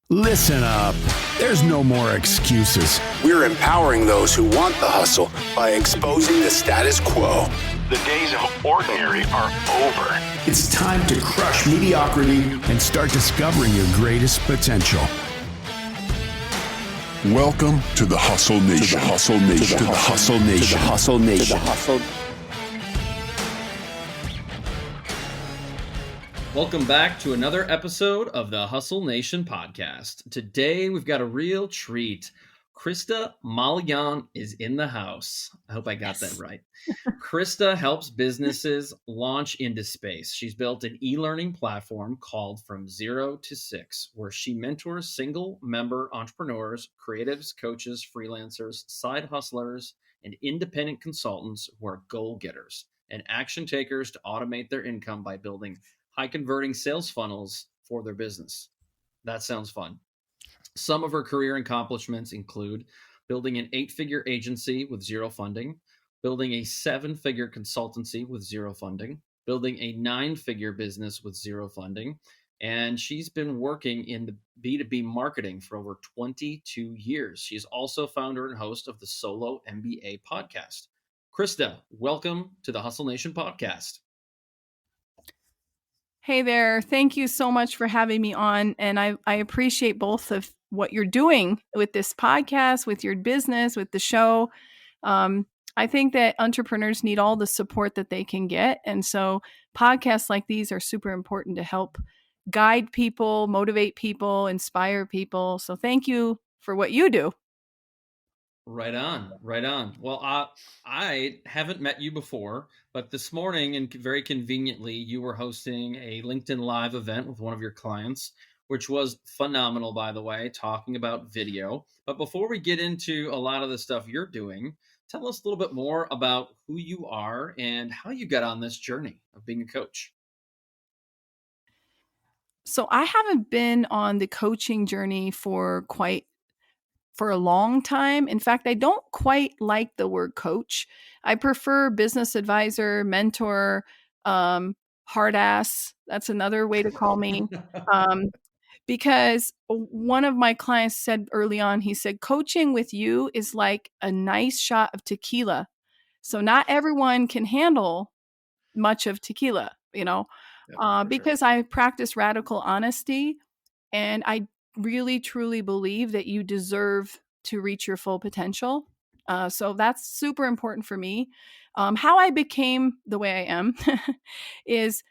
Listen up. There's no more excuses. We're empowering those who want the hustle by exposing the status quo. The days of ordinary are over. It's time to crush mediocrity and start discovering your greatest potential. Welcome to the Hustle Nation. To the Hustle Nation. To the Hustle Nation. To the Hustle Nation. To the Hustle. Welcome back to another episode of the Hustle Nation podcast. Today, we've got a real treat. Krista Mollion is in the house. I hope I got that right. Krista helps businesses launch into space. She's built an e-learning platform called From Zero to Six, where she mentors single-member entrepreneurs, creatives, coaches, freelancers, side hustlers, and independent consultants who are goal-getters and action takers to automate their income by building high-converting sales funnels for their business. That sounds fun. Some of her career accomplishments include building an 8-figure agency with zero funding, building a 7-figure consultancy with zero funding, building a 9-figure business with zero funding, and she's been working in the B2B marketing for over 22 years. She's also founder and host of the Solopreneur MBA podcast. Krista, welcome to the Hustle Nation podcast. Hey there. Thank you so much for having me on. And I appreciate both of what you're doing with this podcast, with your business, with the show. I think that entrepreneurs need all the support that they can get. And so podcasts like these are super important to help guide people, motivate people, inspire people. So thank you for what you do. Right on, right on. Well, I haven't met you before, but this morning, and very conveniently, you were hosting a LinkedIn Live event with one of your clients, which was phenomenal, by the way, talking about video. But before we get into a lot of the stuff you're doing, tell us a little bit more about who you are and how you got on this journey of being a coach. So I haven't been on the coaching journey for a long time. In fact, I don't quite like the word coach. I prefer business advisor, mentor, hard ass. That's another way to call me. Because one of my clients said early on, he said, coaching with you is like a nice shot of tequila. So not everyone can handle much of tequila, because I practice radical honesty, and I really, truly believe that you deserve to reach your full potential. So that's super important for me. How I became the way I am is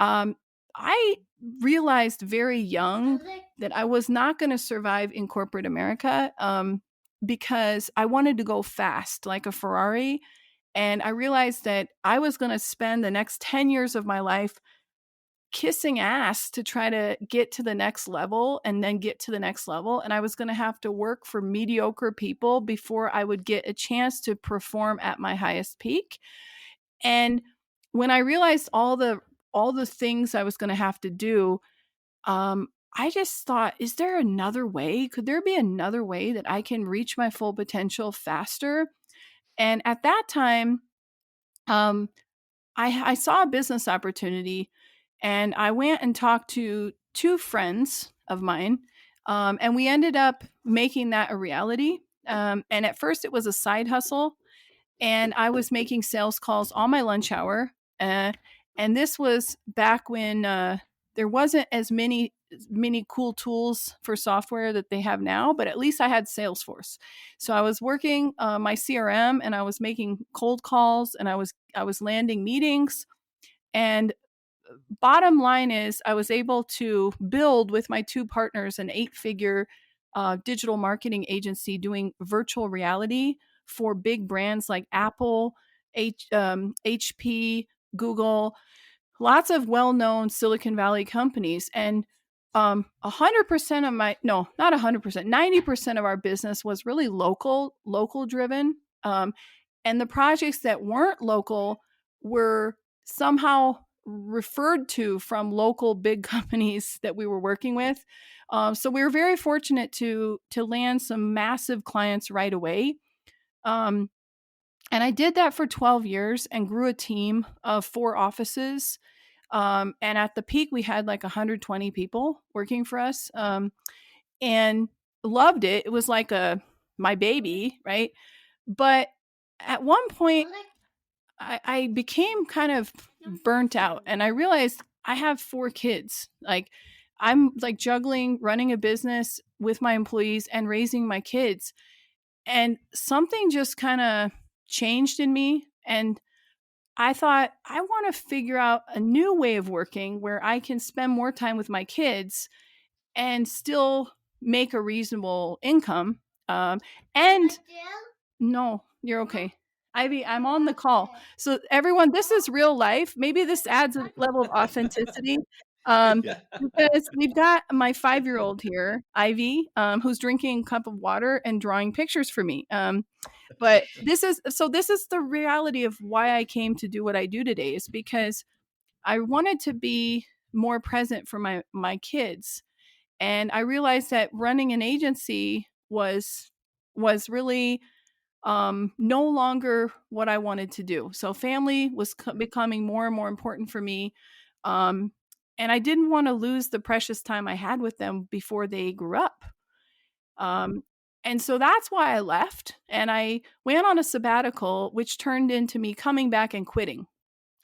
I realized very young that I was not going to survive in corporate America because I wanted to go fast like a Ferrari. And I realized that I was going to spend the next 10 years of my life kissing ass to try to get to the next level and then get to the next level. And I was going to have to work for mediocre people before I would get a chance to perform at my highest peak. And when I realized all the things I was going to have to do, I just thought, is there another way? Could there be another way that I can reach my full potential faster? And at that time, I saw a business opportunity. And I went and talked to 2 friends of mine, and we ended up making that a reality. And at first it was a side hustle, and I was making sales calls on my lunch hour. And this was back when there wasn't as many cool tools for software that they have now, but at least I had Salesforce. So I was working my CRM, and I was making cold calls, and I was landing meetings. And bottom line is I was able to build with my 2 partners an 8-figure digital marketing agency doing virtual reality for big brands like Apple, HP, Google, lots of well-known Silicon Valley companies. And 100% of my, no, not 100%, 90% of our business was really local driven. And the projects that weren't local were somehow referred to from local big companies that we were working with. So we were very fortunate to land some massive clients right away. And I did that for 12 years and grew a team of 4 offices. And at the peak, we had like 120 people working for us. and loved it. It was like my baby, right? But at one point, I became kind of burnt out, and I realized I have 4 kids. Like, I'm like juggling running a business with my employees and raising my kids. And something just kind of changed in me. And I thought, I want to figure out a new way of working where I can spend more time with my kids and still make a reasonable income. And no, you're okay. Ivy, I'm on the call. So everyone, this is real life. Maybe this adds a level of authenticity. Yeah. Because we've got my 5-year-old here, Ivy, who's drinking a cup of water and drawing pictures for me. But this is the reality of why I came to do what I do today, is because I wanted to be more present for my kids. And I realized that running an agency was really no longer what I wanted to do. So family was becoming more and more important for me. Um, and I didn't want to lose the precious time I had with them before they grew up. Um, and so that's why I left, and I went on a sabbatical, which turned into me coming back and quitting.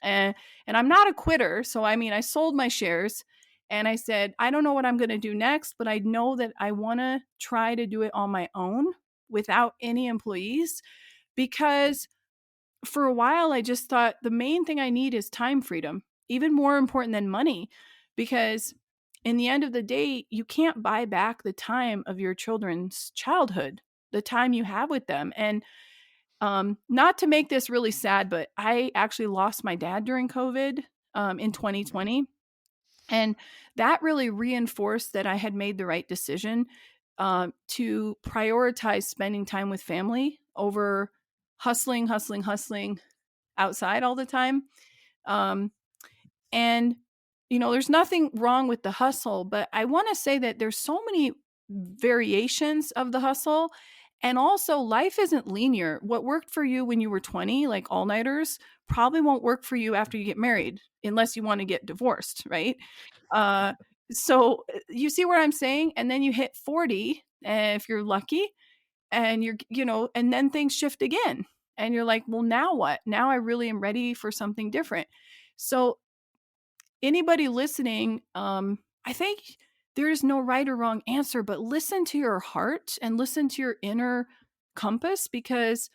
And I'm not a quitter. So, I mean, I sold my shares and I said, I don't know what I'm going to do next, but I know that I want to try to do it on my own without any employees, because for a while I just thought the main thing I need is time freedom, even more important than money, because in the end of the day, you can't buy back the time of your children's childhood, the time you have with them. And not to make this really sad, but I actually lost my dad during COVID in 2020. And that really reinforced that I had made the right decision to prioritize spending time with family over hustling outside all the time. Um, and, there's nothing wrong with the hustle, but I want to say that there's so many variations of the hustle. And also, life isn't linear. What worked for you when you were 20, like all-nighters, probably won't work for you after you get married, unless you want to get divorced, right? Uh, so you see what I'm saying? And then you hit 40, if you're lucky, and and then things shift again. And you're like, well, now what? Now I really am ready for something different. So anybody listening, I think there is no right or wrong answer, but listen to your heart and listen to your inner compass, because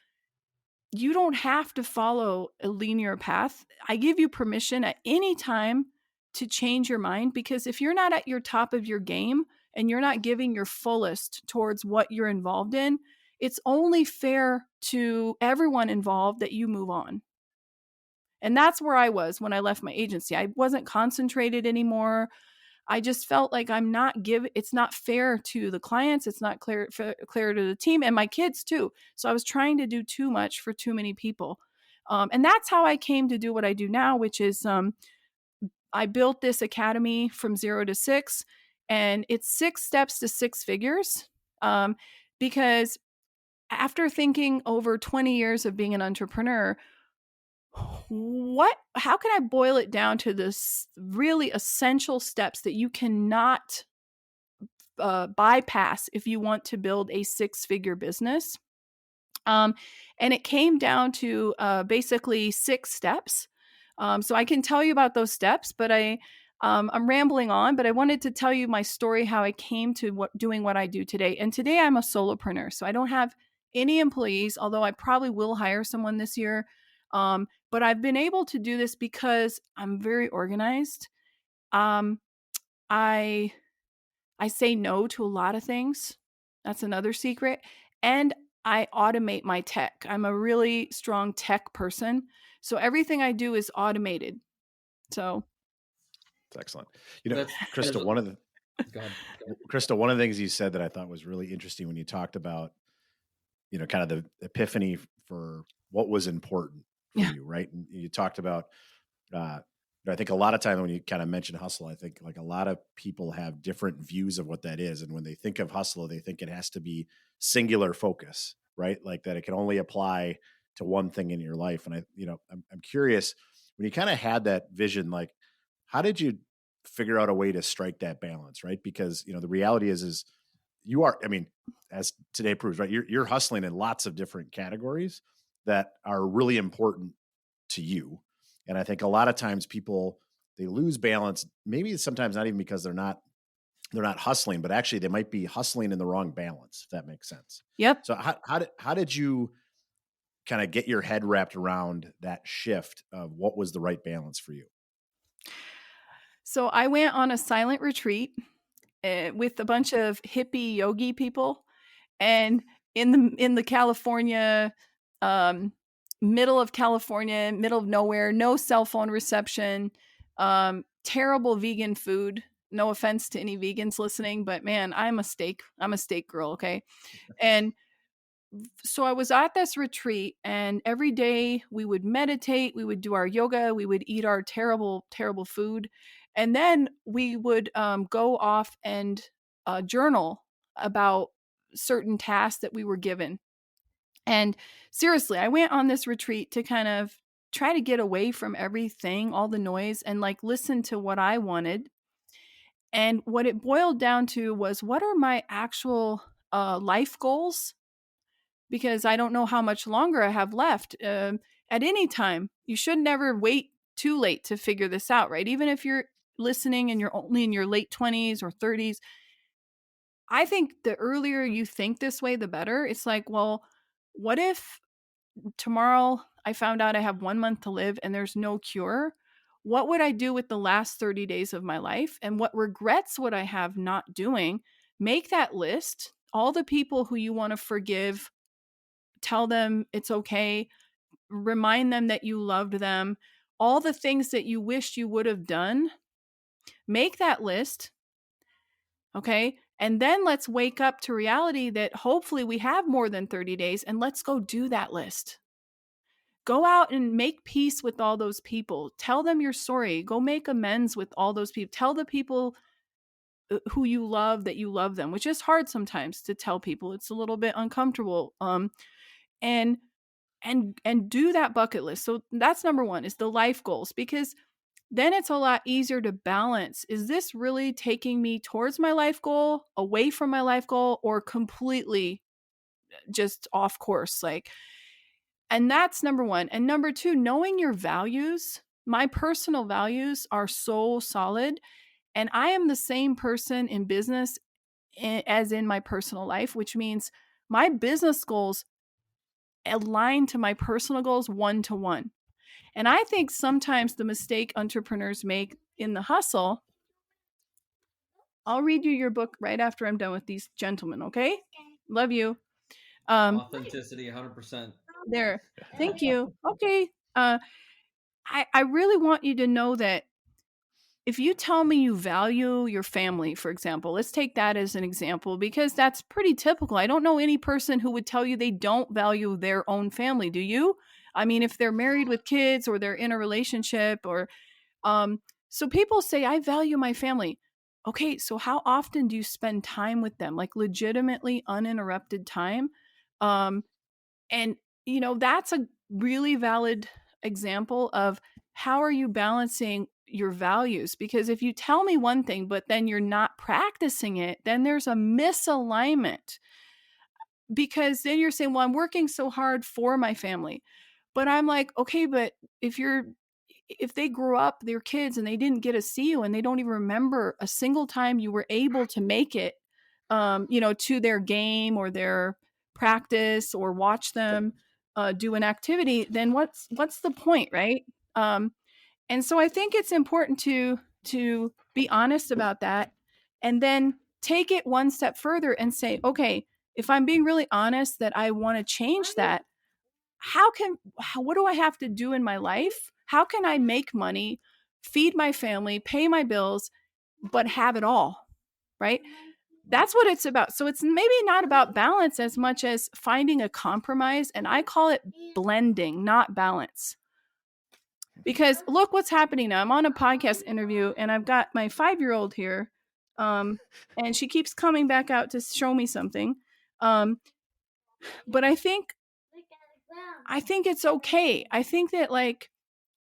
you don't have to follow a linear path. I give you permission at any time to change your mind, because if you're not at your top of your game and you're not giving your fullest towards what you're involved in, it's only fair to everyone involved that you move on. And that's where I was when I left my agency. I wasn't concentrated anymore. I just felt like it's not fair to the clients. It's not clear to the team and my kids too. So I was trying to do too much for too many people. And that's how I came to do what I do now, which is I built this academy from 0 to 6, and it's 6 steps to 6 figures. Because after thinking over 20 years of being an entrepreneur, how can I boil it down to this really essential steps that you cannot bypass if you want to build a 6-figure business? And it came down to basically 6 steps. So I can tell you about those steps, but I'm rambling on, but I wanted to tell you my story, how I came to doing what I do today. And today I'm a solopreneur, so I don't have any employees, although I probably will hire someone this year. But I've been able to do this because I'm very organized. I say no to a lot of things. That's another secret. And I automate my tech. I'm a really strong tech person. So everything I do is automated. So it's excellent. Krista, Go ahead. Krista, one of the things you said that I thought was really interesting when you talked about, kind of the epiphany for what was important for you, right? And you talked about, I think a lot of time when you kind of mention hustle, I think like a lot of people have different views of what that is. And when they think of hustle, they think it has to be singular focus, right? Like that it can only apply to one thing in your life. And I'm curious, when you kind of had that vision, like how did you figure out a way to strike that balance, right? Because, the reality is you are, I mean, as today proves, right? You're hustling in lots of different categories that are really important to you. And I think a lot of times people, they lose balance, maybe sometimes not even because they're not hustling, but actually they might be hustling in the wrong balance, if that makes sense. Yep. So how did you kind of get your head wrapped around that shift of what was the right balance for you? So I went on a silent retreat with a bunch of hippie yogi people, and in the California, middle of California, middle of nowhere, no cell phone reception, terrible vegan food. No offense to any vegans listening, but man, I'm a steak girl. Okay. And so I was at this retreat, and every day we would meditate, we would do our yoga, we would eat our terrible, terrible food. And then we would go off and journal about certain tasks that we were given. And seriously, I went on this retreat to kind of try to get away from everything, all the noise, and like listen to what I wanted. And what it boiled down to was, what are my actual life goals? Because I don't know how much longer I have left. At any time, you should never wait too late to figure this out, right? Even if you're listening and you're only in your late 20s or 30s, I think the earlier you think this way, the better. It's like, well, what if tomorrow I found out I have 1 month to live and there's no cure? What would I do with the last 30 days of my life? And what regrets would I have not doing? Make that list. All the people who you want to forgive, tell them it's okay. Remind them that you loved them. All the things that you wished you would have done, make that list. Okay. And then let's wake up to reality that hopefully we have more than 30 days, and let's go do that list. Go out and make peace with all those people. Tell them you're sorry. Go make amends with all those people. Tell the people who you love that you love them, which is hard sometimes to tell people. It's a little bit uncomfortable. And do that bucket list. So that's number one, is the life goals, because then it's a lot easier to balance. Is this really taking me towards my life goal, away from my life goal, or completely just off course? And that's number one. And number two, knowing your values. My personal values are so solid, and I am the same person in business as in my personal life, which means my business goals align to my personal goals 1-to-1. And I think sometimes the mistake entrepreneurs make in the hustle, I'll read you your book right after I'm done with these gentlemen, okay? Love you. Authenticity, 100%. There. Thank you. Okay. I really want you to know that if you tell me you value your family, for example, let's take that as an example, because that's pretty typical. I don't know any person who would tell you they don't value their own family. Do you? I mean, if they're married with kids or they're in a relationship, or so people say, I value my family. Okay, so how often do you spend time with them? Like legitimately uninterrupted time? And that's a really valid example of how are you balancing your values? Because if you tell me one thing, but then you're not practicing it, then there's a misalignment. Because then you're saying, well, I'm working so hard for my family. But I'm like, okay, but if they grew up, they're kids, and they didn't get to see you, and they don't even remember a single time you were able to make it, to their game or their practice, or watch them do an activity, then what's the point, right? And so I think it's important to be honest about that, and then take it one step further and say, okay, if I'm being really honest that I want to change that, what do I have to do in my life? How can I make money, feed my family, pay my bills, but have it all, right? That's what it's about. So it's maybe not about balance as much as finding a compromise. And I call it blending, not balance. Because look what's happening now. I'm on a podcast interview, and I've got my 5-year-old here. And she keeps coming back out to show me something. But I think it's okay. I think that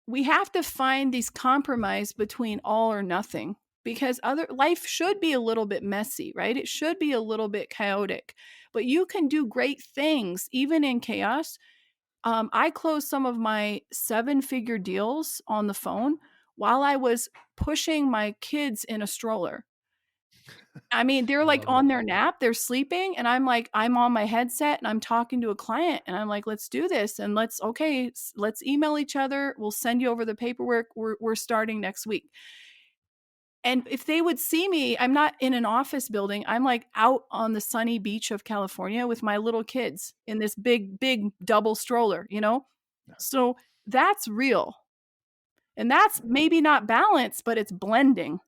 we have to find these compromise between all or nothing. because other life should be a little bit messy, right? It should be a little bit chaotic, but you can do great things even in chaos. I closed some of my 7-figure deals on the phone while I was pushing my kids in a stroller. I mean, they're I like love it. on their nap, they're sleeping, and I'm like, I'm on my headset and I'm talking to a client, and I'm like, let's do this, and let's email each other. We'll send you over the paperwork. We're starting next week. And if they would see me, I'm not in an office building. I'm like out on the sunny beach of California with my little kids in this big, big double stroller, you know? So that's real. And that's maybe not balance, but it's blending.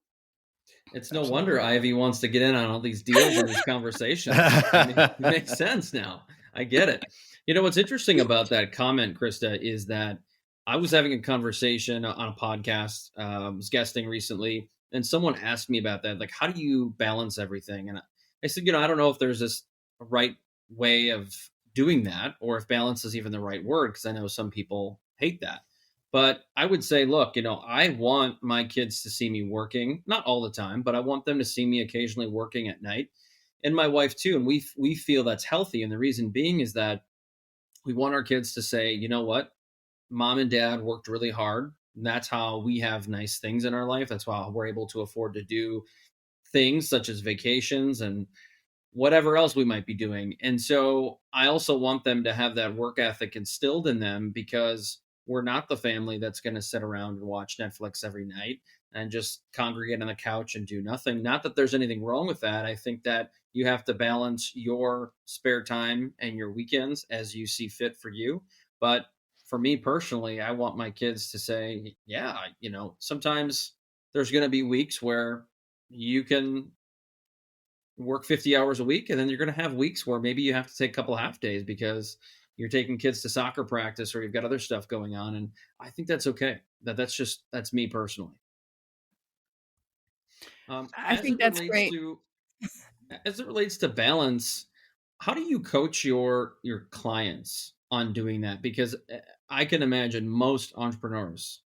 It's no wonder Ivy wants to get in on all these deals and these conversations. I mean, it makes sense now. I get it. You know, what's interesting about that comment, Krista, is that I was having a conversation on a podcast, was guesting recently, and someone asked me about that. Like, how do you balance everything? And I said, I don't know if there's this right way of doing that, or if balance is even the right word, because I know some people hate that. But I would say, look, I want my kids to see me working, not all the time, but I want them to see me occasionally working at night, and my wife too. And we feel that's healthy. And the reason being is that we want our kids to say, you know what, mom and dad worked really hard. And that's how we have nice things in our life. That's why we're able to afford to do things such as vacations and whatever else we might be doing. And so I also want them to have that work ethic instilled in them, because we're not the family that's going to sit around and watch Netflix every night and just congregate on the couch and do nothing. Not that there's anything wrong with that. I think that you have to balance your spare time and your weekends as you see fit for you. But for me personally, I want my kids to say, yeah, sometimes there's going to be weeks where you can work 50 hours a week, and then you're going to have weeks where maybe you have to take a couple half days because you're taking kids to soccer practice or you've got other stuff going on. And I think that's okay. That's me personally. I think that's great. As it relates to balance, how do you coach your clients on doing that? Because I can imagine most entrepreneurs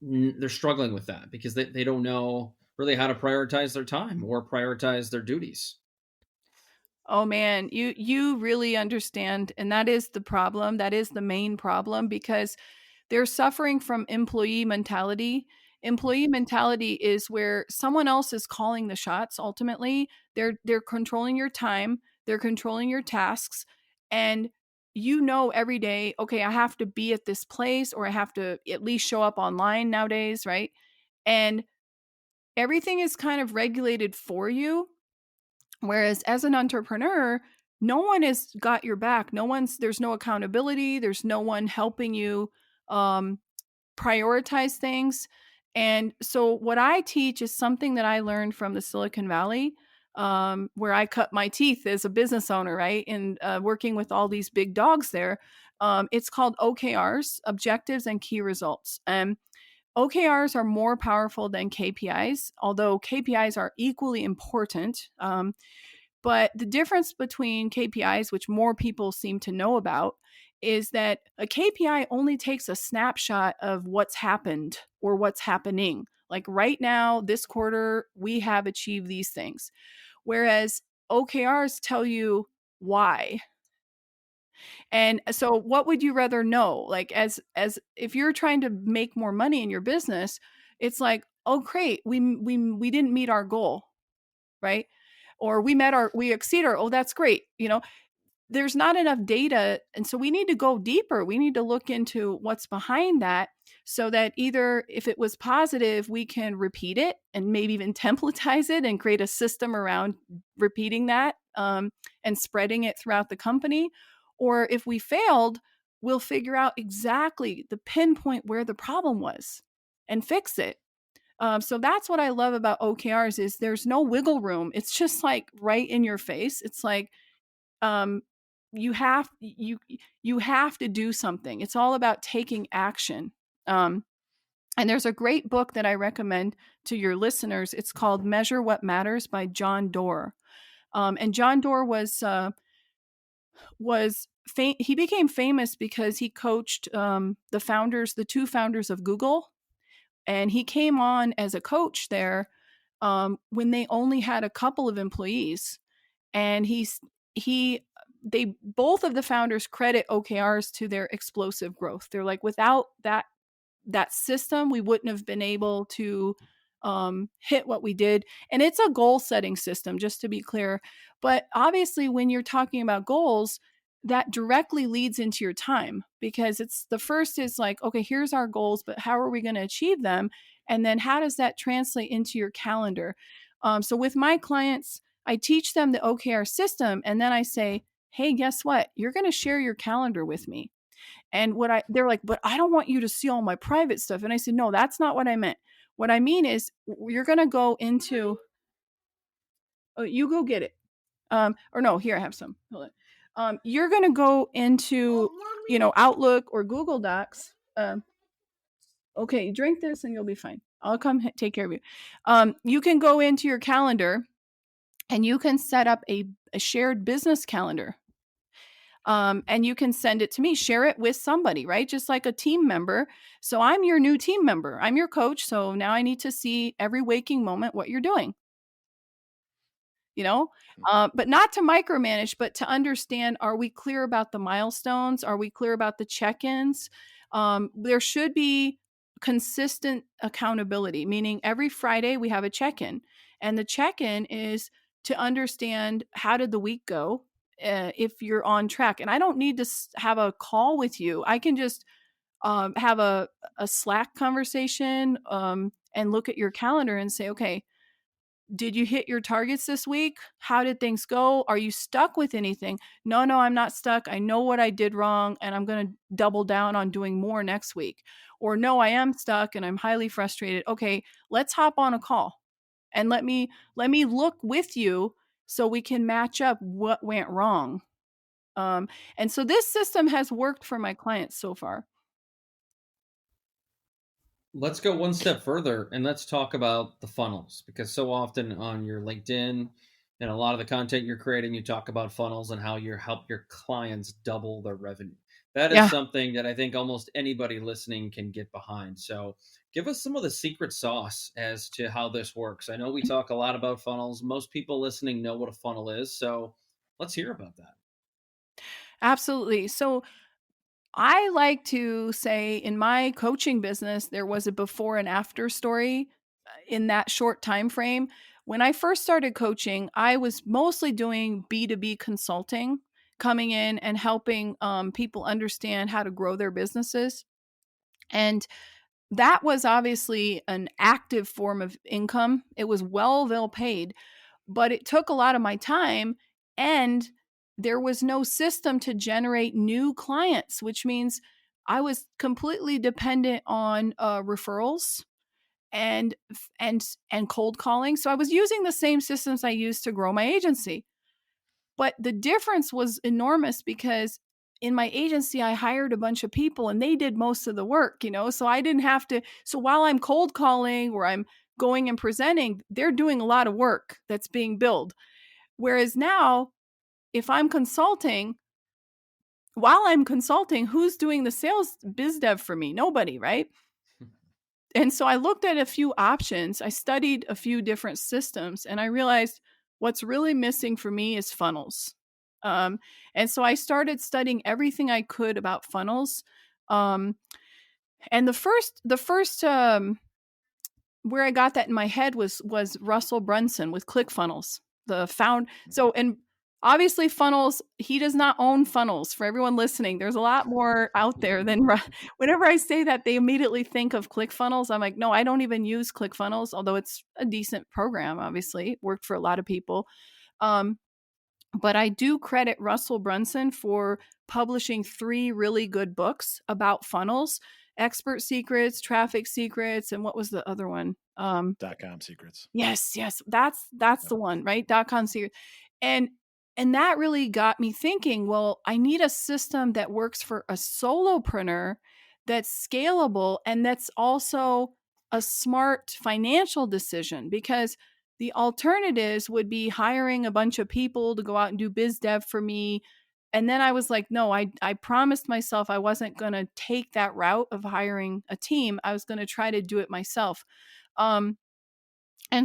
they're struggling with that because they don't know really how to prioritize their time or prioritize their duties. Oh man, you really understand, and that is the problem. That is the main problem, because they're suffering from employee mentality. Employee mentality is where someone else is calling the shots. Ultimately, they're controlling your time, they're controlling your tasks, and every day, okay, I have to be at this place, or I have to at least show up online nowadays, right? And everything is kind of regulated for you. Whereas as an entrepreneur, no one has got your back. There's no accountability. There's no one helping you prioritize things. And so what I teach is something that I learned from the Silicon Valley, where I cut my teeth as a business owner, right? And working with all these big dogs there. It's called OKRs, Objectives and Key Results. And OKRs are more powerful than KPIs, although KPIs are equally important. But the difference between KPIs, which more people seem to know about, is that a KPI only takes a snapshot of what's happened or what's happening. Like right now, this quarter, we have achieved these things. Whereas OKRs tell you why. And so what would you rather know? Like as if you're trying to make more money in your business, it's like, oh great, we didn't meet our goal, right? Or we exceed our, oh that's great. There's not enough data, and so we need to go deeper. We need to look into what's behind that, so that either if it was positive, we can repeat it and maybe even templatize it and create a system around repeating that and spreading it throughout the company. Or if we failed, we'll figure out exactly the pinpoint where the problem was and fix it. So that's what I love about OKRs is there's no wiggle room. It's just like right in your face. It's like you have to do something. It's all about taking action. And there's a great book that I recommend to your listeners. It's called Measure What Matters by John Doerr. And John Doerr he became famous because he coached the two founders of Google. And he came on as a coach there when they only had a couple of employees. And both of the founders credit OKRs to their explosive growth. They're like, without that system, we wouldn't have been able to hit what we did. And it's a goal setting system, just to be clear. But obviously, when you're talking about goals, that directly leads into your time, because it's the first is like, okay, here's our goals, but how are we going to achieve them? And then how does that translate into your calendar? So with my clients, I teach them the OKR system, and then I say, hey, guess what? You're going to share your calendar with me. And they're like, but I don't want you to see all my private stuff. And I said, no, that's not what I meant. What I mean is you're going to go into, oh, you go get it. Or no, here, I have some. Hold on. You're going to go into, Outlook or Google Docs. Okay, drink this and you'll be fine. I'll come take care of you. You can go into your calendar and you can set up a shared business calendar. And you can send it to me, share it with somebody, right? Just like a team member. So I'm your new team member. I'm your coach. So now I need to see every waking moment what you're doing. But not to micromanage, but to understand, are we clear about the milestones? Are we clear about the check-ins? There should be consistent accountability, meaning every Friday we have a check-in. And the check-in is to understand, how did the week go? If you're on track. And I don't need to have a call with you. I can just have a Slack conversation and look at your calendar and say, okay, did you hit your targets this week? How did things go? Are you stuck with anything? No, I'm not stuck. I know what I did wrong, and I'm going to double down on doing more next week. Or no, I am stuck and I'm highly frustrated. Okay, let's hop on a call and let me look with you so we can match up what went wrong. And so this system has worked for my clients so far. Let's go one step further and let's talk about the funnels, because so often on your LinkedIn and a lot of the content you're creating, you talk about funnels and how you help your clients double their revenue. That is something that I think almost anybody listening can get behind. So give us some of the secret sauce as to how this works. I know we talk a lot about funnels. Most people listening know what a funnel is. So let's hear about that. Absolutely. So I like to say, in my coaching business, there was a before and after story in that short time frame. When I first started coaching, I was mostly doing B2B consulting, coming in and helping people understand how to grow their businesses. And that was obviously an active form of income. It was well paid, but it took a lot of my time, and there was no system to generate new clients, which means I was completely dependent on referrals and cold calling. So I was using the same systems I used to grow my agency. But the difference was enormous, because in my agency, I hired a bunch of people and they did most of the work, so I didn't have to. So while I'm cold calling or I'm going and presenting, they're doing a lot of work that's being billed. Whereas now, if I'm consulting, while I'm consulting, who's doing the sales biz dev for me? Nobody, right? And so I looked at a few options. I studied a few different systems, and I realized what's really missing for me is funnels. And so I started studying everything I could about funnels. And the first where I got that in my head was Russell Brunson with ClickFunnels, the found. So, and obviously funnels, he does not own funnels. For everyone listening, there's a lot more out there than whenever I say that, they immediately think of ClickFunnels. I'm like, no, I don't even use ClickFunnels, although it's a decent program. Obviously, it worked for a lot of people. But I do credit Russell Brunson for publishing 3 really good books about funnels: Expert Secrets, Traffic Secrets, and what was the other one? .com Secrets. Yes, that's the one, right? .com Secrets. And that really got me thinking, well, I need a system that works for a solopreneur, that's scalable, and that's also a smart financial decision, because the alternatives would be hiring a bunch of people to go out and do biz dev for me, And then I was like, no, I promised myself I wasn't going to take that route of hiring a team. I was going to try to do it myself. And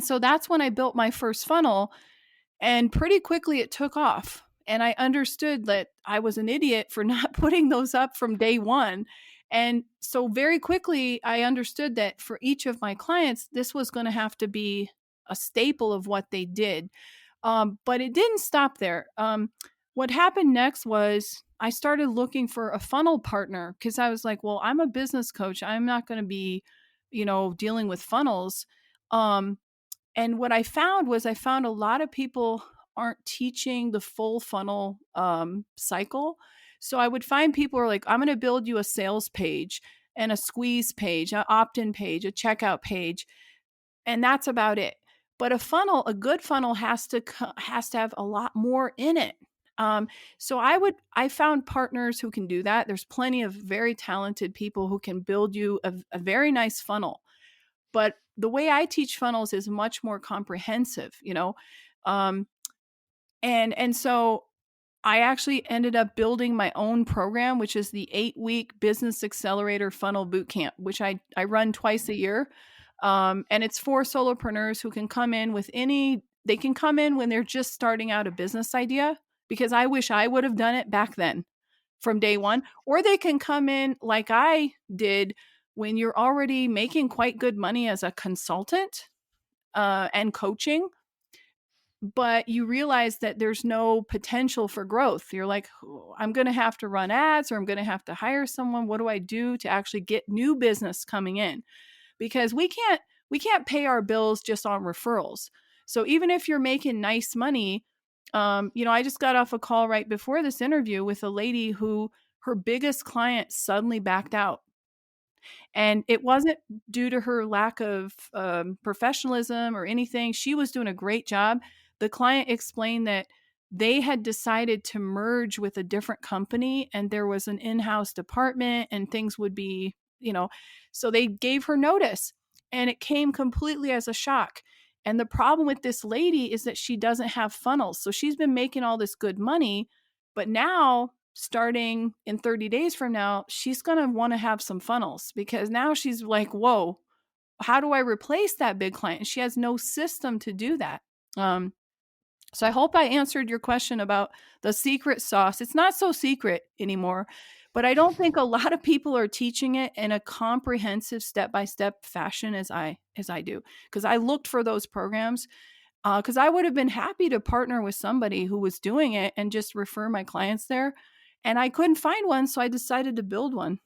so that's when I built my first funnel, and pretty quickly it took off. And I understood that I was an idiot for not putting those up from day one. And so very quickly I understood that for each of my clients, this was going to have to be a staple of what they did. But it didn't stop there. What happened next was I started looking for a funnel partner, because I was like, well, I'm a business coach. I'm not going to be, dealing with funnels. And what I found was I found a lot of people aren't teaching the full funnel cycle. So I would find people are like, I'm going to build you a sales page and a squeeze page, an opt-in page, a checkout page, and that's about it. But a good funnel has to have a lot more in it. So I found partners who can do that. There's plenty of very talented people who can build you a very nice funnel. But the way I teach funnels is much more comprehensive, and so I actually ended up building my own program, which is the 8-week Business Accelerator Funnel Bootcamp, which I run twice a year. And it's for solopreneurs who can come in they can come in when they're just starting out a business idea, because I wish I would have done it back then from day one, or they can come in like I did when you're already making quite good money as a consultant and coaching, but you realize that there's no potential for growth. You're like, oh, I'm going to have to run ads, or I'm going to have to hire someone. What do I do to actually get new business coming in? Because we can't pay our bills just on referrals. So even if you're making nice money, I just got off a call right before this interview with a lady who her biggest client suddenly backed out. And it wasn't due to her lack of professionalism or anything. She was doing a great job. The client explained that they had decided to merge with a different company, and there was an in-house department and things would be, so they gave her notice, and it came completely as a shock. And the problem with this lady is that she doesn't have funnels. So she's been making all this good money, but now starting in 30 days from now, she's going to want to have some funnels, because now she's like, whoa, how do I replace that big client? And she has no system to do that. So I hope I answered your question about the secret sauce. It's not so secret anymore, but I don't think a lot of people are teaching it in a comprehensive step-by-step fashion as I do, because I looked for those programs, because I would have been happy to partner with somebody who was doing it and just refer my clients there. And I couldn't find one, so I decided to build one.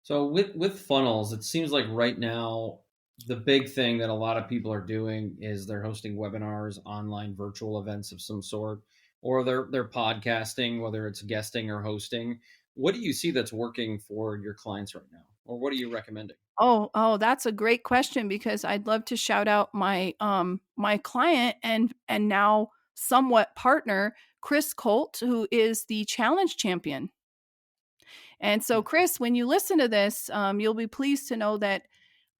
So with funnels, it seems like right now, the big thing that a lot of people are doing is they're hosting webinars, online virtual events of some sort, or they're podcasting, whether it's guesting or hosting. What do you see that's working for your clients right now? Or what are you recommending? Oh, that's a great question, because I'd love to shout out my my client and now somewhat partner, Chris Colt, who is the challenge champion. And so, Chris, when you listen to this, you'll be pleased to know that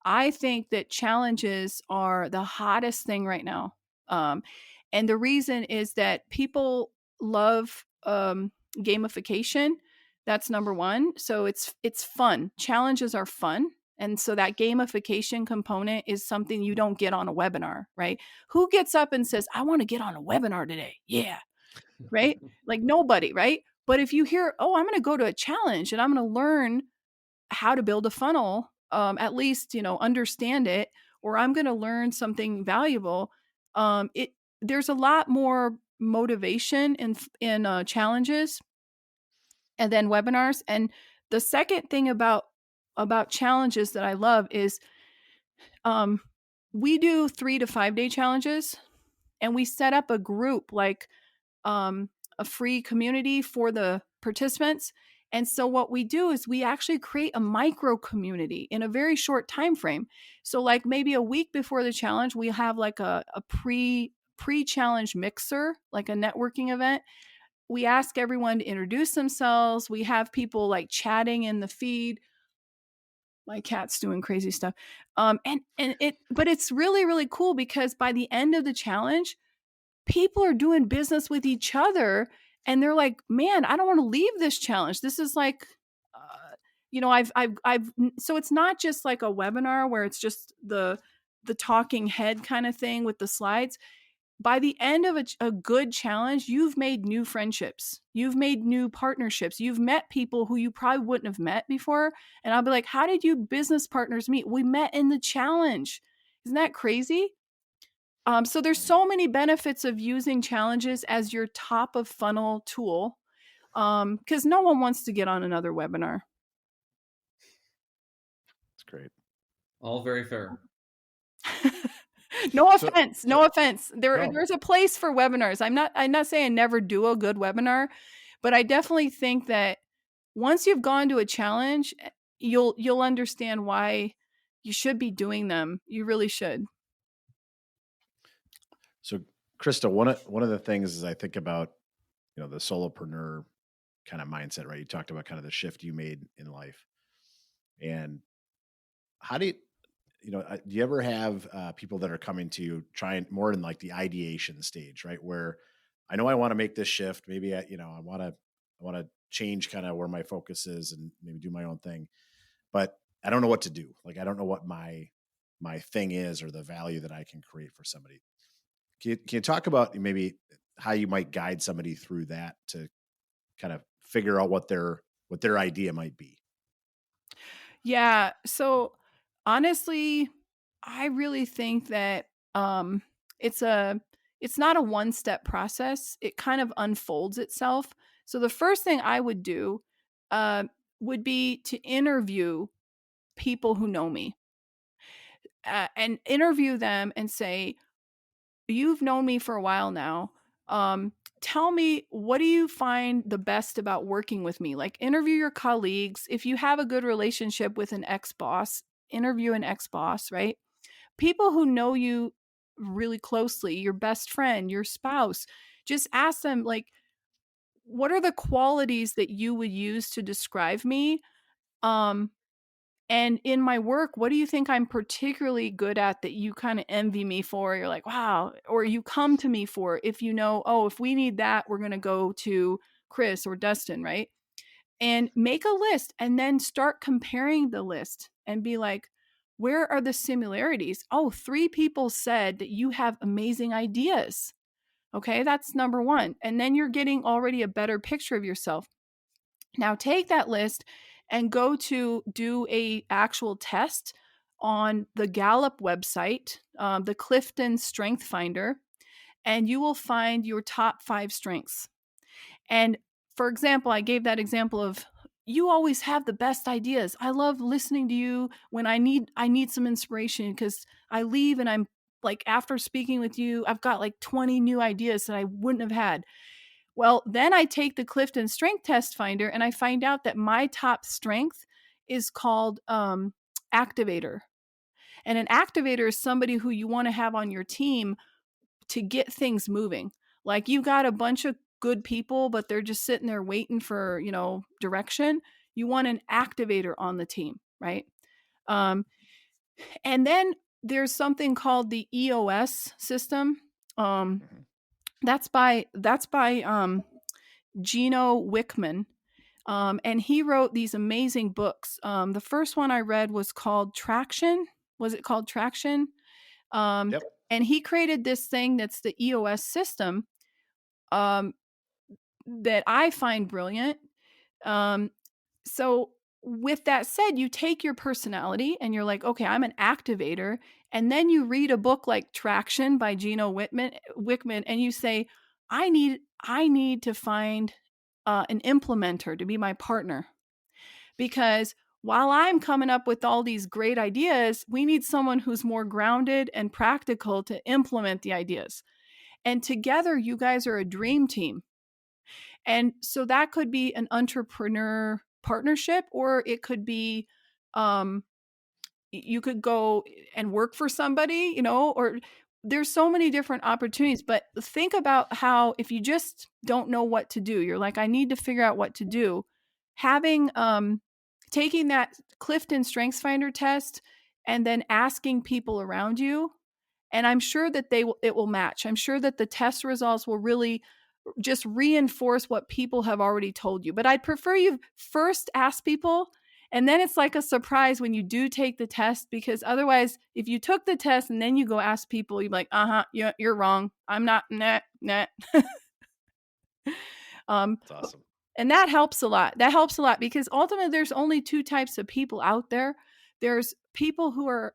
I think that challenges are the hottest thing right now. And the reason is that people love gamification. That's number one. So it's fun. Challenges are fun. And so that gamification component is something you don't get on a webinar, right? Who gets up and says, I want to get on a webinar today? Yeah. Right? Like nobody, right? But if you hear, oh, I'm going to go to a challenge and I'm going to learn how to build a funnel, at least, understand it, or I'm going to learn something valuable. There's a lot more motivation in challenges and then webinars. And the second thing about challenges that I love is we do 3 to 5 day challenges, and we set up a group, like a free community for the participants. And so what we do is we actually create a micro community in a very short time frame. So like maybe a week before the challenge, we have like a pre-challenge mixer, like a networking event. We ask everyone to introduce themselves. We have people like chatting in the feed. My cat's doing crazy stuff. But it's really, really cool, because by the end of the challenge, people are doing business with each other And they're like, man, I don't want to leave this challenge. This is like, so it's not just like a webinar where it's just the talking head kind of thing with the slides. By the end of a good challenge, you've made new friendships. You've made new partnerships. You've met people who you probably wouldn't have met before. And I'll be like, how did you business partners meet? We met in the challenge. Isn't that crazy? So there's so many benefits of using challenges as your top of funnel tool, because no one wants to get on another webinar. That's great. All very fair. No offense. There's a place for webinars. I'm not saying never do a good webinar, but I definitely think that once you've gone to a challenge, you'll understand why you should be doing them. You really should. So, Krista, one of the things is I think about, the solopreneur kind of mindset, right? You talked about kind of the shift you made in life, and how do you ever have people that are coming to you trying more in like the ideation stage, right? Where I know I want to make this shift. Maybe I want to change kind of where my focus is and maybe do my own thing, but I don't know what to do. Like, I don't know what my thing is or the value that I can create for somebody. Can you talk about maybe how you might guide somebody through that to kind of figure out what their idea might be? Yeah. So honestly, I really think that it's not a one-step process. It kind of unfolds itself. So the first thing I would do would be to interview people who know me, and interview them and say, you've known me for a while now. Tell me, what do you find the best about working with me? Like, interview your colleagues. If you have a good relationship with an ex-boss, interview an ex-boss, right? People who know you really closely, your best friend, your spouse, just ask them, like, what are the qualities that you would use to describe me? And in my work, what do you think I'm particularly good at that you kind of envy me for? You're like, wow. Or you come to me for, if you know, oh, if we need that, we're going to go to Chris or Dustin, right? And make a list and then start comparing the list and be like, where are the similarities? Oh, 3 people said that you have amazing ideas. Okay, that's number 1. And then you're getting already a better picture of yourself. Now take that list and go to do a actual test on the Gallup website, the Clifton Strength Finder, and you will find your top 5 strengths. And for example, I gave that example of, you always have the best ideas. I love listening to you when I need some inspiration, because I leave and I'm like, after speaking with you, I've got like 20 new ideas that I wouldn't have had. Well, then I take the Clifton Strength Test Finder and I find out that my top strength is called activator. And an activator is somebody who you want to have on your team to get things moving. Like, you've got a bunch of good people, but they're just sitting there waiting for, direction. You want an activator on the team, right? And then there's something called the EOS system. That's by Gino Wickman. And he wrote these amazing books. The first one I read was called Traction. Was it called Traction? Yep. And he created this thing that's the EOS system, that I find brilliant. So with that said, you take your personality and you're like, okay, I'm an activator. And then you read a book like Traction by Gino Wickman, and you say, I need to find an implementer to be my partner. Because while I'm coming up with all these great ideas, we need someone who's more grounded and practical to implement the ideas. And together, you guys are a dream team. And so that could be an entrepreneur partnership, or it could be, you could go and work for somebody, or there's so many different opportunities. But think about how, if you just don't know what to do, you're like, I need to figure out what to do. Having, taking that Clifton Strengths Finder test and then asking people around you, and I'm sure that it will match. I'm sure that the test results will really just reinforce what people have already told you. But I'd prefer you first ask people, and then it's like a surprise when you do take the test, because otherwise, if you took the test and then you go ask people, you're like, you're wrong. I'm not, nah. That's awesome. And that helps a lot. That helps a lot because ultimately there's only two types of people out there. There's people who are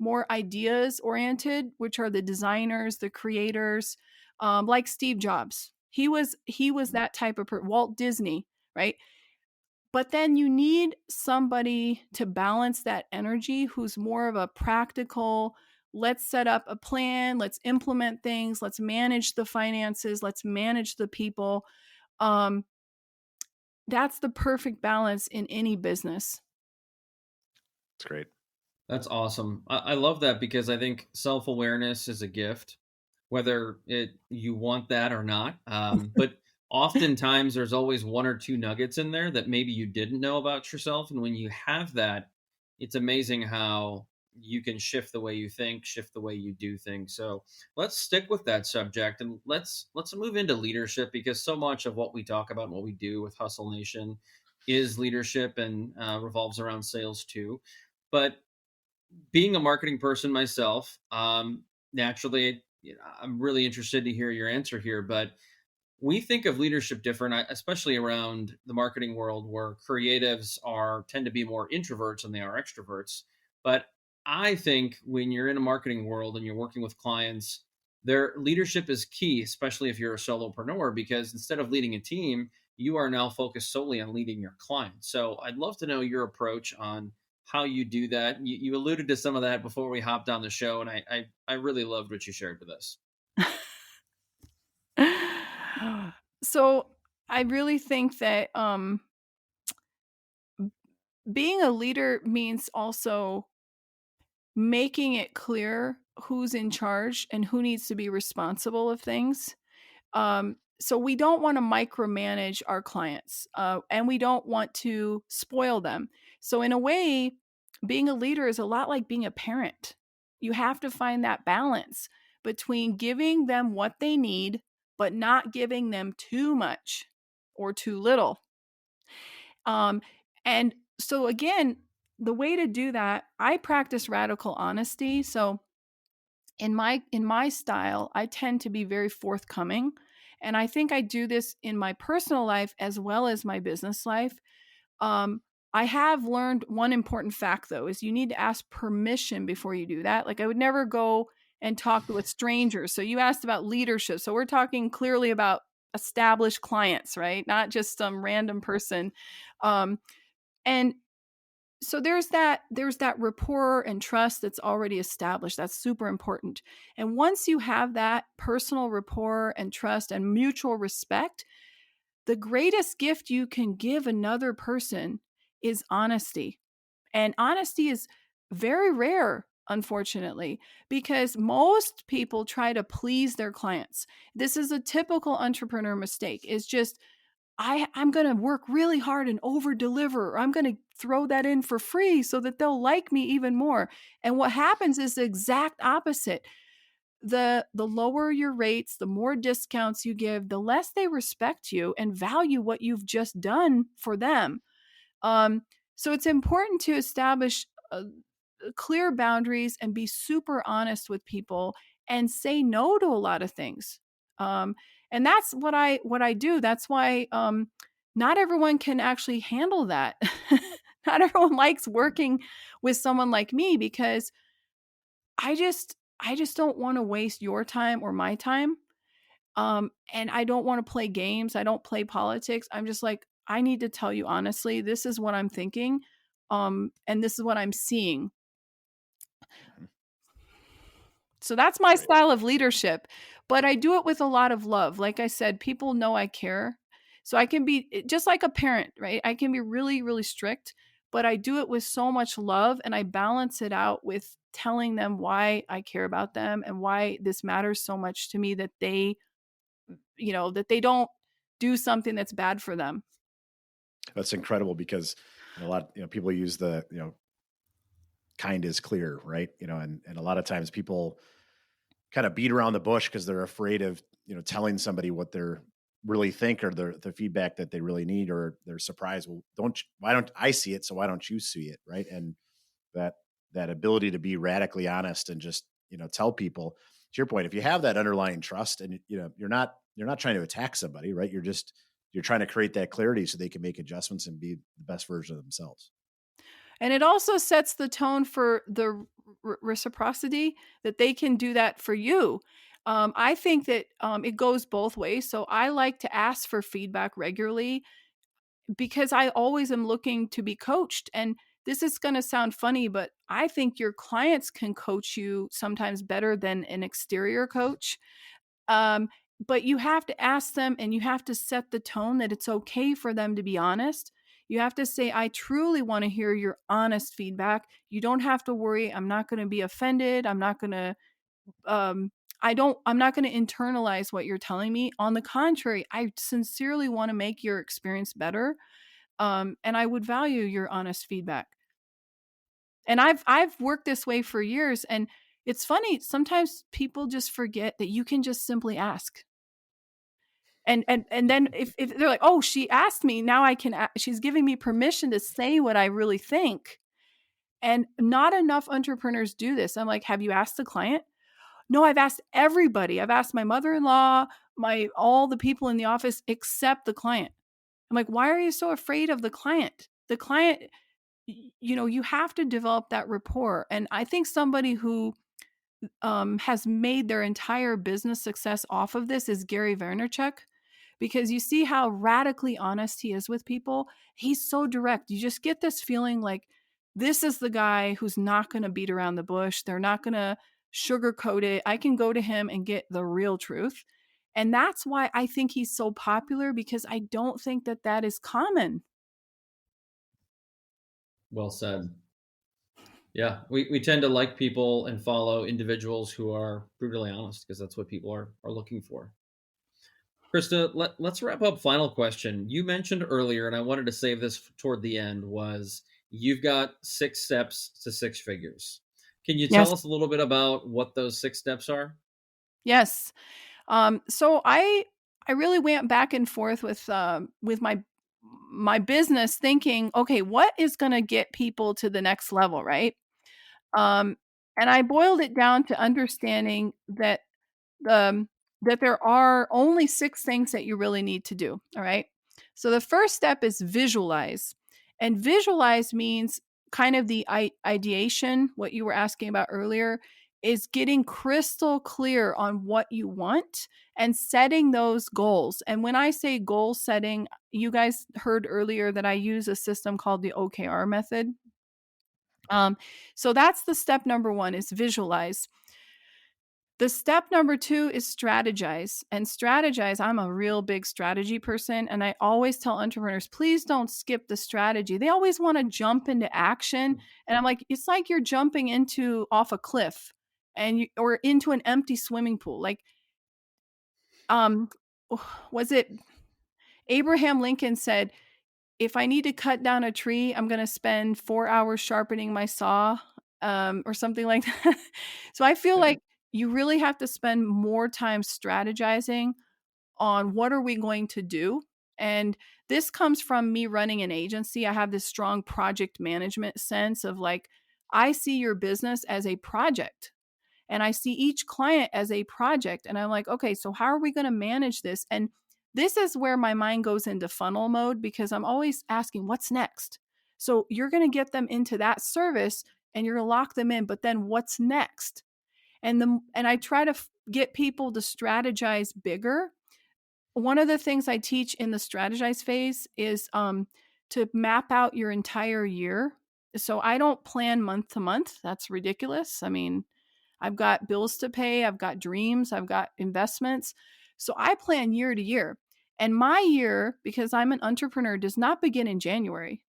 more ideas oriented, which are the designers, the creators, like Steve Jobs. He was that type of Walt Disney, right? But then you need somebody to balance that energy who's more of a practical, let's set up a plan, let's implement things, let's manage the finances, let's manage the people. That's the perfect balance in any business. That's great. That's awesome. I love that because I think self-awareness is a gift, whether you want that or not. But oftentimes there's always one or two nuggets in there that maybe you didn't know about yourself. And when you have that, it's amazing how you can shift the way you think, shift the way you do things. So let's stick with that subject and let's move into leadership, because so much of what we talk about and what we do with Hustle Nation is leadership and revolves around sales too. But being a marketing person myself, naturally, I'm really interested to hear your answer here. But we think of leadership different, especially around the marketing world, where creatives tend to be more introverts than they are extroverts. But I think when you're in a marketing world and you're working with clients, their leadership is key, especially if you're a solopreneur, because instead of leading a team, you are now focused solely on leading your clients. So I'd love to know your approach on how you do that. You alluded to some of that before we hopped on the show, and I really loved what you shared with us. So I really think that being a leader means also making it clear who's in charge and who needs to be responsible of things. So we don't want to micromanage our clients, and we don't want to spoil them. So in a way, being a leader is a lot like being a parent. You have to find that balance between giving them what they need, but not giving them too much or too little. And so again, the way to do that, I practice radical honesty. So in my style, I tend to be very forthcoming. And I think I do this in my personal life as well as my business life. I have learned one important fact, though, is you need to ask permission before you do that. Like I would never go and talk with strangers. So you asked about leadership. So we're talking clearly about established clients, right? Not just some random person. And so there's that rapport and trust that's already established. That's super important. And once you have that personal rapport and trust and mutual respect, the greatest gift you can give another person is honesty. And honesty is very rare, unfortunately, because most people try to please their clients. This is a typical entrepreneur mistake. It's just, I'm going to work really hard and over deliver, or I'm going to throw that in for free so that they'll like me even more. And what happens is the exact opposite. The lower your rates, the more discounts you give, the less they respect you and value what you've just done for them. So it's important to establish clear boundaries and be super honest with people and say no to a lot of things. And that's what I do. That's why not everyone can actually handle that. Not everyone likes working with someone like me, because I just don't want to waste your time or my time. And I don't want to play games. I don't play politics. I'm just like, I need to tell you honestly, this is what I'm thinking. And this is what I'm seeing. So that's my style of leadership, but I do it with a lot of love. Like I said, people know I care. So I can be just like a parent, right? I can be really, really strict, but I do it with so much love, and I balance it out with telling them why I care about them and why this matters so much to me, that they don't do something that's bad for them. That's incredible, because a lot, people use the, kind is clear, right? And a lot of times people kind of beat around the bush because they're afraid of telling somebody what they're really think or the feedback that they really need, or they're surprised. Well, why don't I see it? So why don't you see it? Right. And that ability to be radically honest and just, tell people, to your point, if you have that underlying trust and, you're not trying to attack somebody, right? You're trying to create that clarity so they can make adjustments and be the best version of themselves. And it also sets the tone for the reciprocity that they can do that for you. I think that it goes both ways. So I like to ask for feedback regularly because I always am looking to be coached. And this is going to sound funny, but I think your clients can coach you sometimes better than an exterior coach. Um, but you have to ask them, and you have to set the tone that it's okay for them to be honest. You have to say, I truly want to hear your honest feedback. You don't have to worry. I'm not going to be offended. I'm not going to I'm not going to internalize what you're telling me. On the contrary, I sincerely want to make your experience better. And I would value your honest feedback. And I've worked this way for years. And it's funny, sometimes people just forget that you can just simply ask. And then if they're like, oh, she asked me, now I can, she's giving me permission to say what I really think. And not enough entrepreneurs do this. I'm like, have you asked the client? No, I've asked everybody. I've asked my mother-in-law, all the people in the office except the client. I'm like, why are you so afraid of the client? The client, you have to develop that rapport. And I think somebody who has made their entire business success off of this is Gary Vaynerchuk, because you see how radically honest he is with people. He's so direct. You just get this feeling like this is the guy who's not going to beat around the bush. They're not going to sugarcoat it. I can go to him and get the real truth. And that's why I think he's so popular, because I don't think that is common. Well said. Yeah, we tend to like people and follow individuals who are brutally honest, because that's what people are looking for. Krista, let's wrap up. Final question. You mentioned earlier, and I wanted to save this toward the end, was you've got 6 steps to 6 figures. Can you tell us a little bit about what those 6 steps are? Yes. So I really went back and forth with my business, thinking, okay, what is going to get people to the next level, right? And I boiled it down to understanding that that there are only 6 things that you really need to do. All right. So the first step is visualize. And visualize means kind of the ideation, what you were asking about earlier, is getting crystal clear on what you want and setting those goals. And when I say goal setting, you guys heard earlier that I use a system called the OKR method. So that's the step number 1, is visualize. The step number 2 is strategize. And strategize, I'm a real big strategy person. And I always tell entrepreneurs, please don't skip the strategy. They always want to jump into action. And I'm like, it's like you're jumping off a cliff or into an empty swimming pool. Like, was it Abraham Lincoln said, if I need to cut down a tree, I'm going to spend 4 hours sharpening my saw, or something like that. So I feel like you really have to spend more time strategizing on what are we going to do. And this comes from me running an agency. I have this strong project management sense of like, I see your business as a project, and I see each client as a project. And I'm like, okay, so how are we going to manage this? And this is where my mind goes into funnel mode, because I'm always asking, what's next? So you're going to get them into that service and you're going to lock them in, but then what's next? And I try to get people to strategize bigger. One of the things I teach in the strategize phase is to map out your entire year. So I don't plan month to month. That's ridiculous. I mean, I've got bills to pay. I've got dreams. I've got investments. So I plan year to year. And my year, because I'm an entrepreneur, does not begin in January.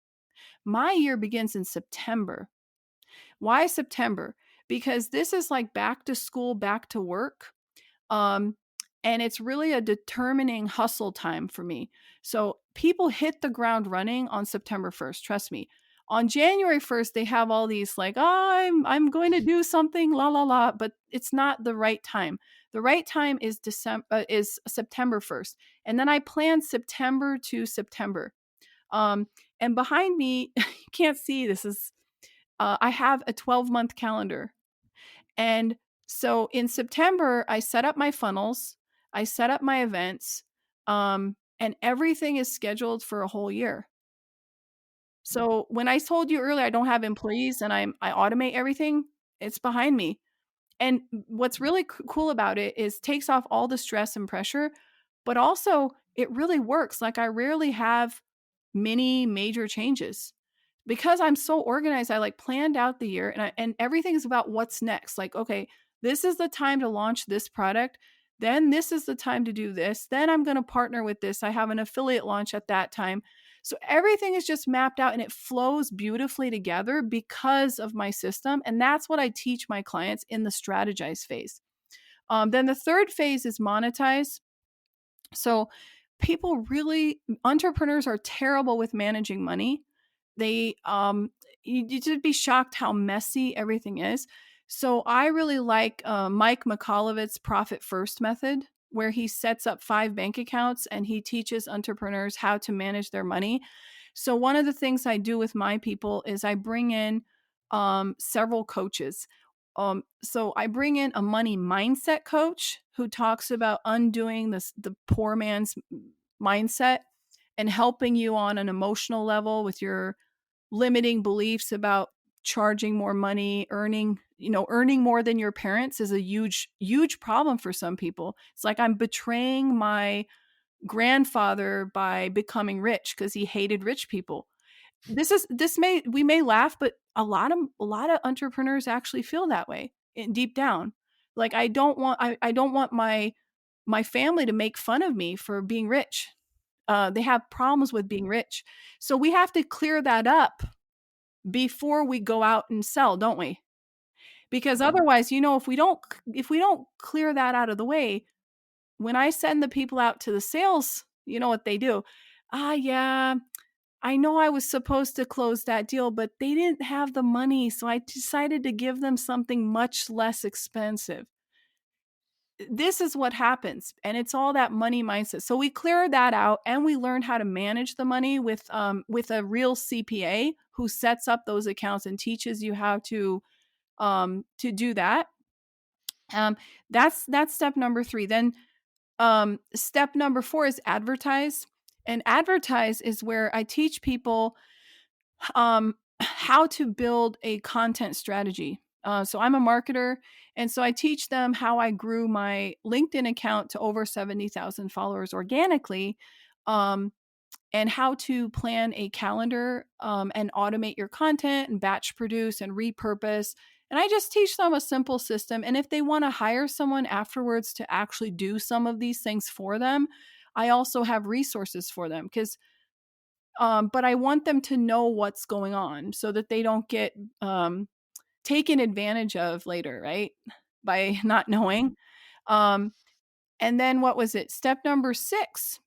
My year begins in September. Why September? Because this is like back to school, back to work. And it's really a determining hustle time for me. So people hit the ground running on September 1st. Trust me. On January 1st, they have all these like, oh, I'm going to do something, la la la, but it's not the right time. The right time is September 1st. And then I plan September to September. And behind me, you can't see this is, I have a 12-month calendar. And so in September, I set up my funnels, I set up my events, and everything is scheduled for a whole year. So when I told you earlier, I don't have employees and I automate everything, it's behind me. And what's really cool about it is takes off all the stress and pressure, but also it really works. Like I rarely have many major changes because I'm so organized. I like planned out the year and everything is about what's next. Like, okay, this is the time to launch this product. Then this is the time to do this. Then I'm going to partner with this. I have an affiliate launch at that time. So everything is just mapped out and it flows beautifully together because of my system. And that's what I teach my clients in the strategize phase. Then the third phase is monetize. So entrepreneurs are terrible with managing money. They, you'd just be shocked how messy everything is. So I really like Mike Mikhailovicz's Profit First method, where he sets up 5 bank accounts and he teaches entrepreneurs how to manage their money. So one of the things I do with my people is I bring in several coaches. So I bring in a money mindset coach who talks about undoing the poor man's mindset and helping you on an emotional level with your limiting beliefs about charging more money, earning more than your parents is a huge, huge problem for some people. It's like I'm betraying my grandfather by becoming rich because he hated rich people. We may laugh, but a lot of entrepreneurs actually feel that way deep down. Like I don't want my family to make fun of me for being rich. They have problems with being rich. So we have to clear that up before we go out and sell, don't we? Because otherwise, if we don't clear that out of the way, when I send the people out to the sales, you know what they do? Yeah, I know I was supposed to close that deal, but they didn't have the money, so I decided to give them something much less expensive. This is what happens, and it's all that money mindset. So we clear that out, and we learn how to manage the money with a real CPA who sets up those accounts and teaches you how to do that. That's step number 3. Then step number 4 is advertise. And advertise is where I teach people how to build a content strategy. So I'm a marketer, and so I teach them how I grew my LinkedIn account to over 70,000 followers organically, and how to plan a calendar and automate your content and batch produce and repurpose. And I just teach them a simple system. And if they want to hire someone afterwards to actually do some of these things for them, I also have resources for them but I want them to know what's going on so that they don't get taken advantage of later, right? By not knowing. And then what was it? Step number 6.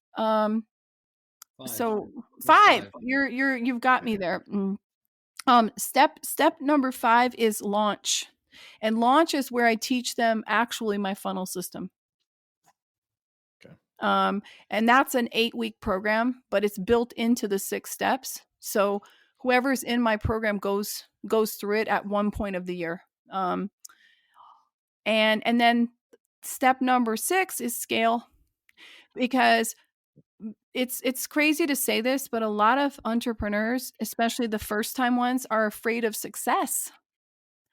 So 5. You've got me there. Step number 5 is launch. And launch is where I teach them actually my funnel system. Okay. And that's an 8-week program, but it's built into the 6 steps. So whoever's in my program goes through it at one point of the year. And then step number 6 is scale, because it's crazy to say this, but a lot of entrepreneurs, especially the first time ones, are afraid of success.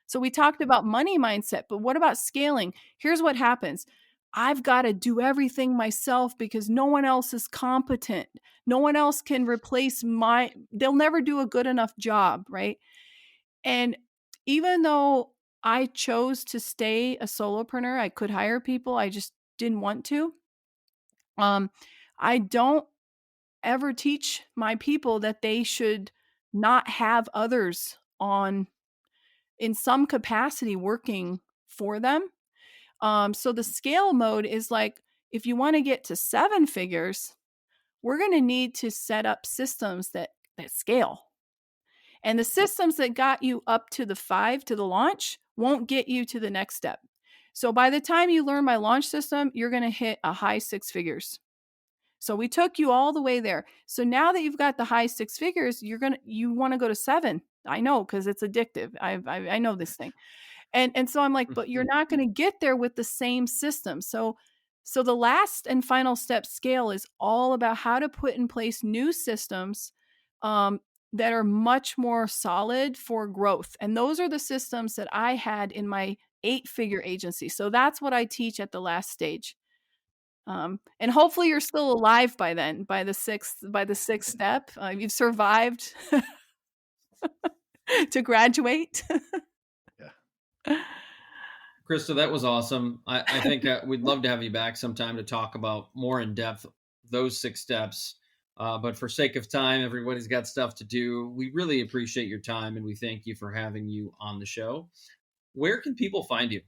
So we talked about money mindset, but what about scaling? Here's what happens. I've got to do everything myself because no one else is competent. No one else can replace they'll never do a good enough job, right? And even though I chose to stay a solopreneur, I could hire people, I just didn't want to. I don't ever teach my people that they should not have others in some capacity working for them. So the scale mode is like, if you want to get to 7 figures, we're going to need to set up systems that scale. And the systems that got you up to the 5 to the launch won't get you to the next step. So by the time you learn my launch system, you're going to hit a high 6 figures. So we took you all the way there. So now that you've got the high 6 figures, you want to go to 7. I know, because it's addictive. I know this thing. And so I'm like, but you're not going to get there with the same system. So the last and final step scale is all about how to put in place new systems that are much more solid for growth. And those are the systems that I had in my 8-figure agency. So that's what I teach at the last stage. And hopefully you're still alive by then, by the sixth step. You've survived to graduate. Yeah. Krista, that was awesome. I think we'd love to have you back sometime to talk about more in depth those 6 steps. But for sake of time, everybody's got stuff to do. We really appreciate your time, and we thank you for having you on the show. Where can people find you?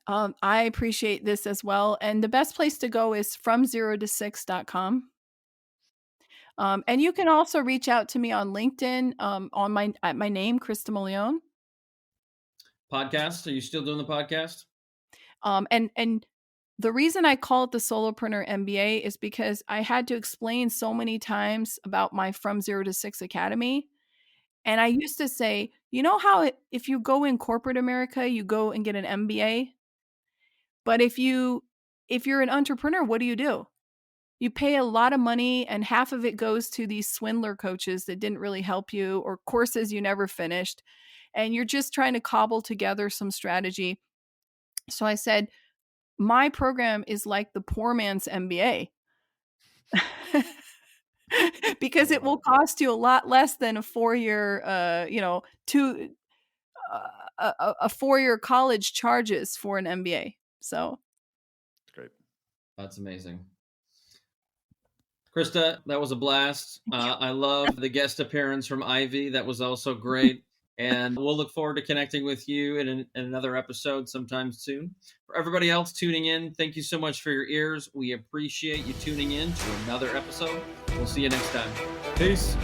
I appreciate this as well. And the best place to go is from0to6.com. And you can also reach out to me on LinkedIn at my name, Krista Mollion. Podcast? Are you still doing the podcast? And the reason I call it the Solopreneur MBA is because I had to explain so many times about my From 0 to 6 Academy. And I used to say, you know how if you go in corporate America, you go and get an MBA? But if you're an entrepreneur, what do? You pay a lot of money, and half of it goes to these swindler coaches that didn't really help you, or courses you never finished. And you're just trying to cobble together some strategy. So I said, my program is like the poor man's MBA. Because it will cost you a lot less than a 4-year, a 4-year college charges for an MBA. So. Great. That's amazing. Krista, that was a blast. I love the guest appearance from Ivy. That was also great. And we'll look forward to connecting with you in another episode sometime soon. For everybody else tuning in, thank you so much for your ears. We appreciate you tuning in to another episode. We'll see you next time. Peace.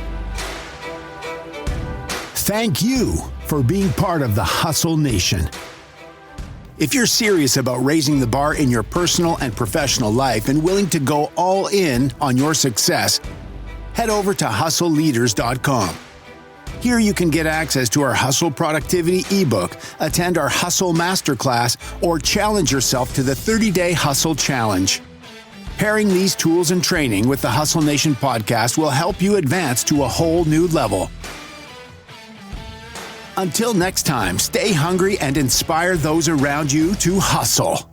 Thank you for being part of the Hustle Nation. If you're serious about raising the bar in your personal and professional life and willing to go all in on your success, head over to hustleleaders.com. Here you can get access to our Hustle Productivity ebook, attend our Hustle Masterclass, or challenge yourself to the 30-day Hustle Challenge. Pairing these tools and training with the Hustle Nation podcast will help you advance to a whole new level. Until next time, stay hungry and inspire those around you to hustle.